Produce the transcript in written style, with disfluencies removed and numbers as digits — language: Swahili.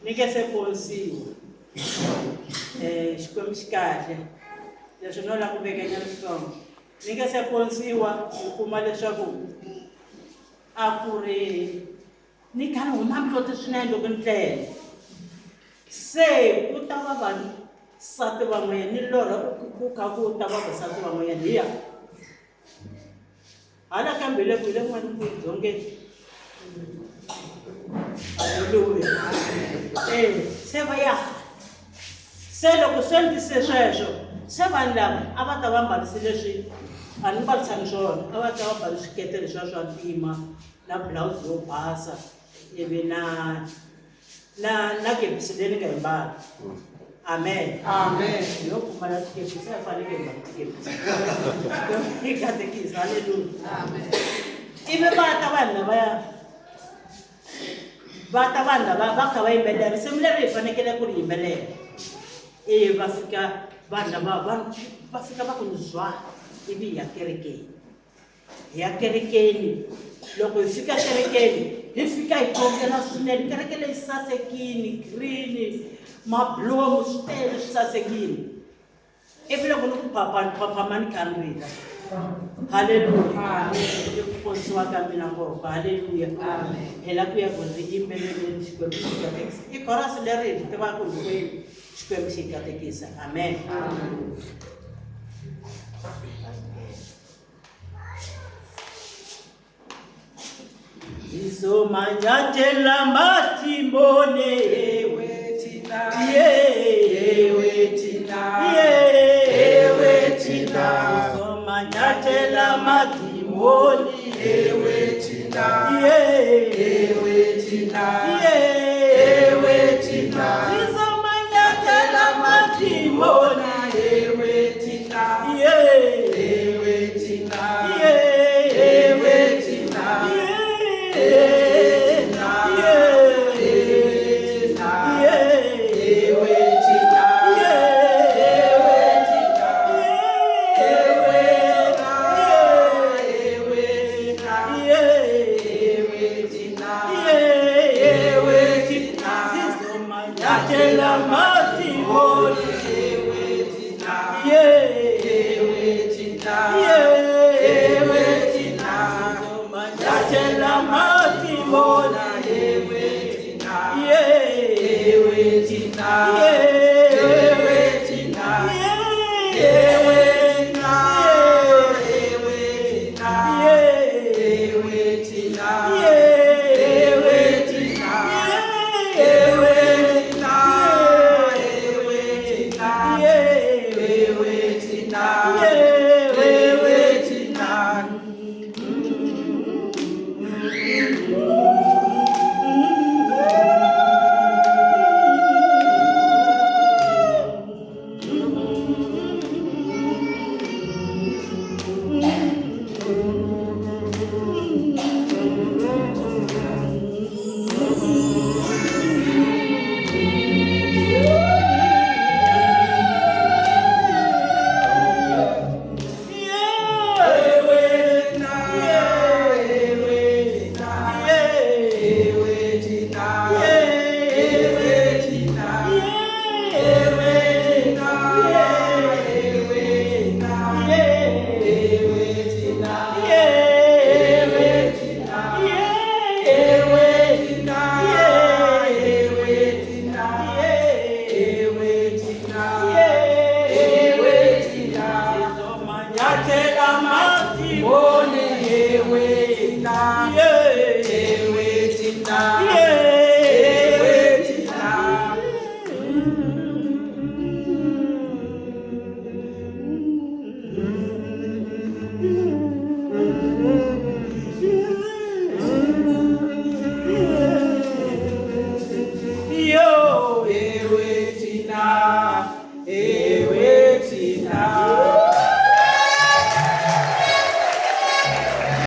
Nike se polisiwa. Xikwembu xi kahle. Leswi no la ku vekanya switsongo. Nike se polisiwa u kuma leswaku a ku ri ni khani huma mhloti swinene loko ni tlela. Se ku ta va vasati van'wanyana ni lorha ku kha ku ta va vasati van'wanyana hiya. Hala kambe le ku hi le n'wana ku dzongeni. Haleluya. Se va ya. Se loko swi endlise sweswo, se vanhu lava a va ta va mbarisile leswi a ni mbalisanga swona, a va ta va mbale swikete leswiya swa ntima na blouse yo basa ivi na kepisi leyi ni nga yi mbala. Amen. Amen. Yo pfumala tikepisi a fanekele hi mbala tikepisi. Hi katekisa. Haleluya. Amen. Ivi va ta vanhu lavaya va kha va yimbelela risimu leri hi fanekele ku ri yimbelela. Va fika vanhu lava va fika va ku ni zwa ivi hi ya kerekeni. Hi ya kerekeni. Loko hi fika kerekeni hi fika hi khongela swinene, kereke leyi sasekini, green, mablomu swi tele swi sasekini. Ivi loko ni ku phaphamani kha ni rila. Haleluya. Hi ku ponisiwa ka mina ngopfu. Haleluya. Hi la ku ya ku ri yimbeleleni Xikwembu xi katekisa. I chorus leri hi tivaka hinkwenu Xikwembu xi katekisa. Amen. Izomanyathela matimbone Ewe tina. Ewe tina. Ewe tina. Izomanyathela matimbone Ewe tina. Ewe tina. Ewe tina. Izomanyathela matimbone Ewe tina. Ewe tina. Ewe